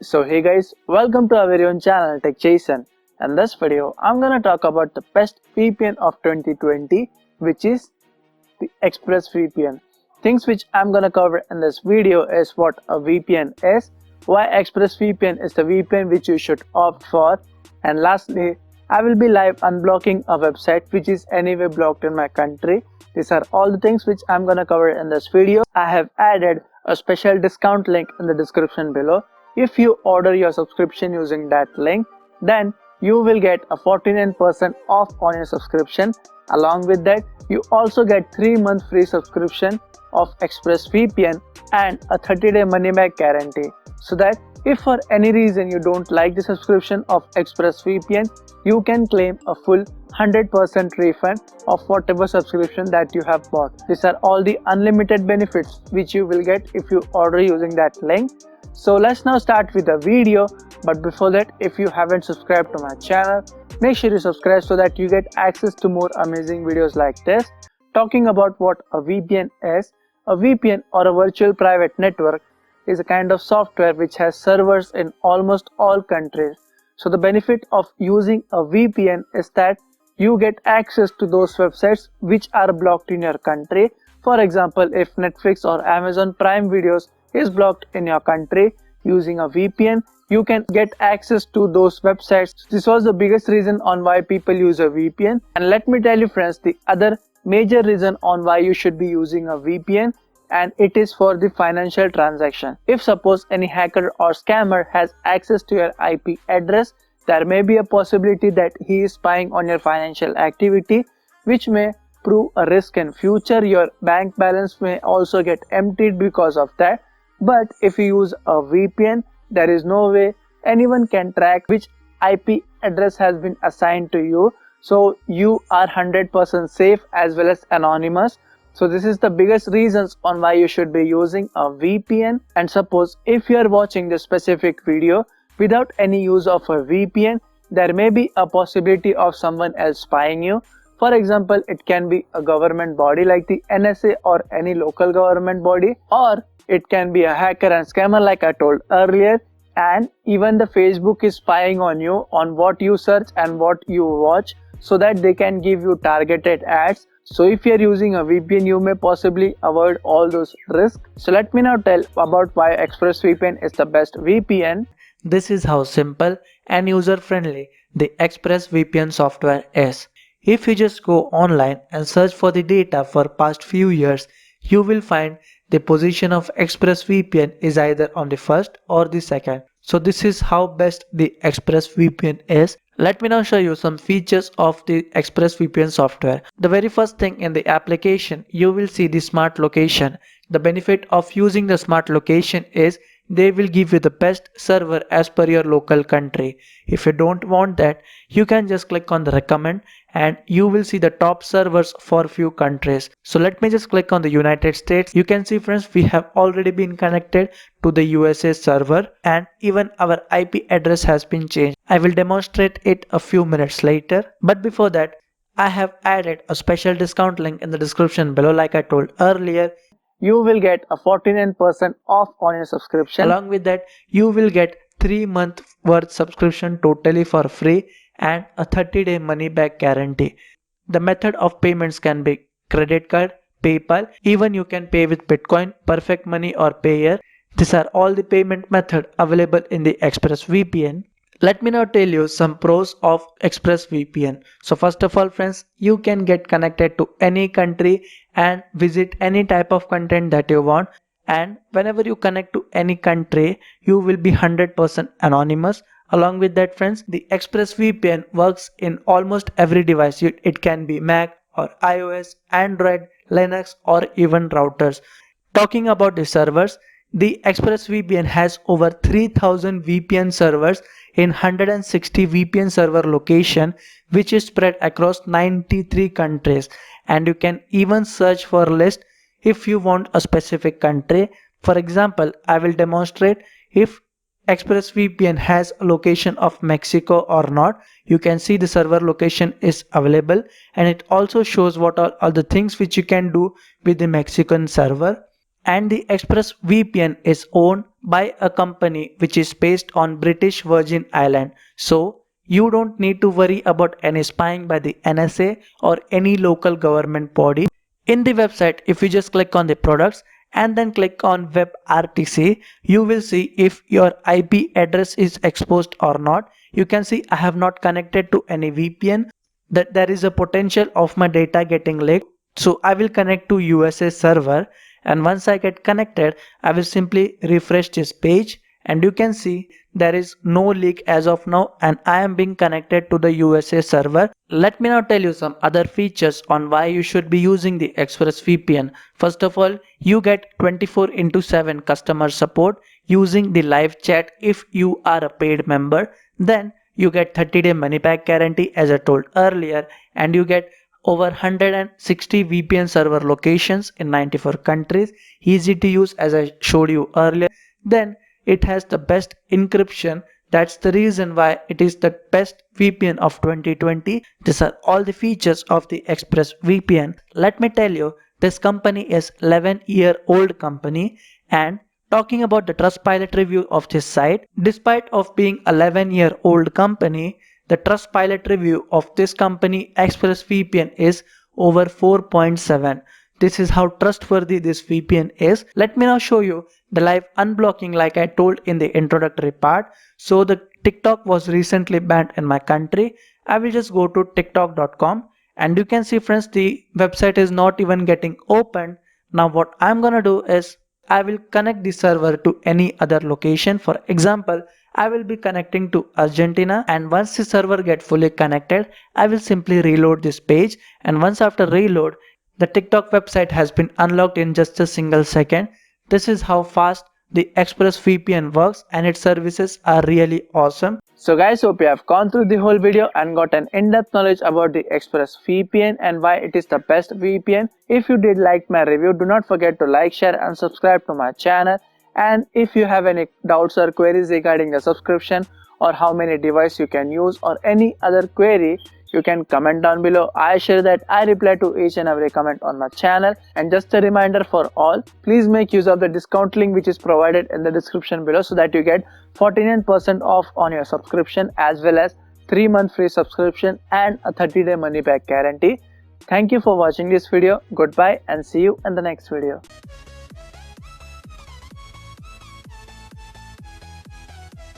So hey guys, welcome to our very own channel Tech Jason. In this video, I'm gonna talk about the best VPN of 2020, which is the ExpressVPN. Things which I'm gonna cover in this video is what a VPN is, why ExpressVPN is the VPN which you should opt for, and lastly, I will be live unblocking a website which is anyway blocked in my country. These are all the things which I'm gonna cover in this video. I have added a special discount link in the description below. If you order your subscription using that link, then you will get a 49% off on your subscription. Along with that, you also get 3-month free subscription of ExpressVPN and a 30-day money back guarantee. So that if for any reason you don't like the subscription of ExpressVPN, you can claim a full 100% refund of whatever subscription that you have bought. These are all the unlimited benefits which you will get if you order using that link. So let's now start with the video, but before that, if you haven't subscribed to my channel, make sure you subscribe so that you get access to more amazing videos like this. Talking about what a VPN is, a VPN or a virtual private network is a kind of software which has servers in almost all countries. So the benefit of using a VPN is that you get access to those websites which are blocked in your country. For example, if Netflix or Amazon Prime Videos is blocked in your country, using a VPN, you can get access to those websites. This was the biggest reason on why people use a VPN. And let me tell you friends, the other major reason on why you should be using a VPN, and it is for the financial transaction. If suppose any hacker or scammer has access to your IP address, there may be a possibility that he is spying on your financial activity, which may prove a risk in future. Your bank balance may also get emptied because of that. But if you use a VPN, there is no way anyone can track which IP address has been assigned to you. So you are 100% safe as well as anonymous. So this is the biggest reasons on why you should be using a VPN. And suppose if you are watching this specific video without any use of a VPN, there may be a possibility of someone else spying you. For example, it can be a government body like the NSA or any local government body, or it can be a hacker and scammer like I told earlier. And even the Facebook is spying on you, on what you search and what you watch, so that they can give you targeted ads. So if you are using a VPN, you may possibly avoid all those risks. So let me now tell about why ExpressVPN is the best VPN. This is how simple and user-friendly the ExpressVPN software is. If you just go online and search for the data for past few years, you will find the position of ExpressVPN is either on the first or the second. So this is how best the ExpressVPN is. Let me now show you some features of the ExpressVPN software. The very first thing in the application, you will see the smart location. The benefit of using the smart location is they will give you the best server as per your local country. If you don't want that, you can just click on the recommend and you will see the top servers for few countries. So let me just click on the United States. You can see friends, we have already been connected to the USA server and even our IP address has been changed. I will demonstrate it a few minutes later. But before that, I have added a special discount link in the description below like I told earlier. You will get a 49% off on your subscription. Along with that, you will get 3-month worth subscription totally for free and a 30-day money back guarantee. The method of payments can be credit card, PayPal, even you can pay with Bitcoin, Perfect Money or Payer. These are all the payment method available in the ExpressVPN. Let me now tell you some pros of ExpressVPN. So first of all friends, you can get connected to any country and visit any type of content that you want. And whenever you connect to any country, you will be 100% anonymous. Along with that friends, the ExpressVPN works in almost every device. It can be Mac or iOS, Android, Linux or even routers. Talking about the servers, the ExpressVPN has over 3000 VPN servers in 160 VPN server location, which is spread across 93 countries. And you can even search for a list if you want a specific country. For example, I will demonstrate if ExpressVPN has a location of Mexico or not. You can see the server location is available and it also shows what are all the things which you can do with the Mexican server. And the ExpressVPN is owned by a company which is based on British Virgin Island. So you don't need to worry about any spying by the NSA or any local government body. In the website, if you just click on the products and then click on WebRTC, you will see if your IP address is exposed or not. You can see I have not connected to any VPN, that there is a potential of my data getting leaked. So I will connect to USA server, and once I get connected, I will simply refresh this page and you can see there is no leak as of now and I am being connected to the USA server. Let me now tell you some other features on why you should be using the ExpressVPN. First of all, you get 24/7 customer support using the live chat if you are a paid member. Then you get 30-day money back guarantee as I told earlier, and you get over 160 VPN server locations in 94 countries, easy to use as I showed you earlier. Then it has the best encryption. That's the reason why it is the best VPN of 2020. These are all the features of the ExpressVPN. Let me tell you, this company is 11-year-old company, and talking about the Trustpilot review of this site, despite of being 11-year-old company, the Trustpilot review of this company ExpressVPN is over 4.7. This is how trustworthy this VPN is. Let me now show you the live unblocking like I told in the introductory part. So the TikTok was recently banned in my country. I will just go to tiktok.com and you can see friends, the website is not even getting opened. Now what I'm gonna do is I will connect the server to any other location. For example, I will be connecting to Argentina, and once the server get fully connected, I will simply reload this page, and once after reload, the TikTok website has been unlocked in just a single second. This is how fast the ExpressVPN works, and its services are really awesome. So guys, hope you have gone through the whole video and got an in-depth knowledge about the ExpressVPN and why it is the best VPN. If you did like my review, do not forget to like, share and subscribe to my channel. And if you have any doubts or queries regarding the subscription or how many devices you can use or any other query, you can comment down below. I assure that I reply to each and every comment on my channel. And just a reminder for all, please make use of the discount link which is provided in the description below so that you get 49% off on your subscription as well as 3-month free subscription and a 30-day money back guarantee. Thank you for watching this video. Goodbye and see you in the next video.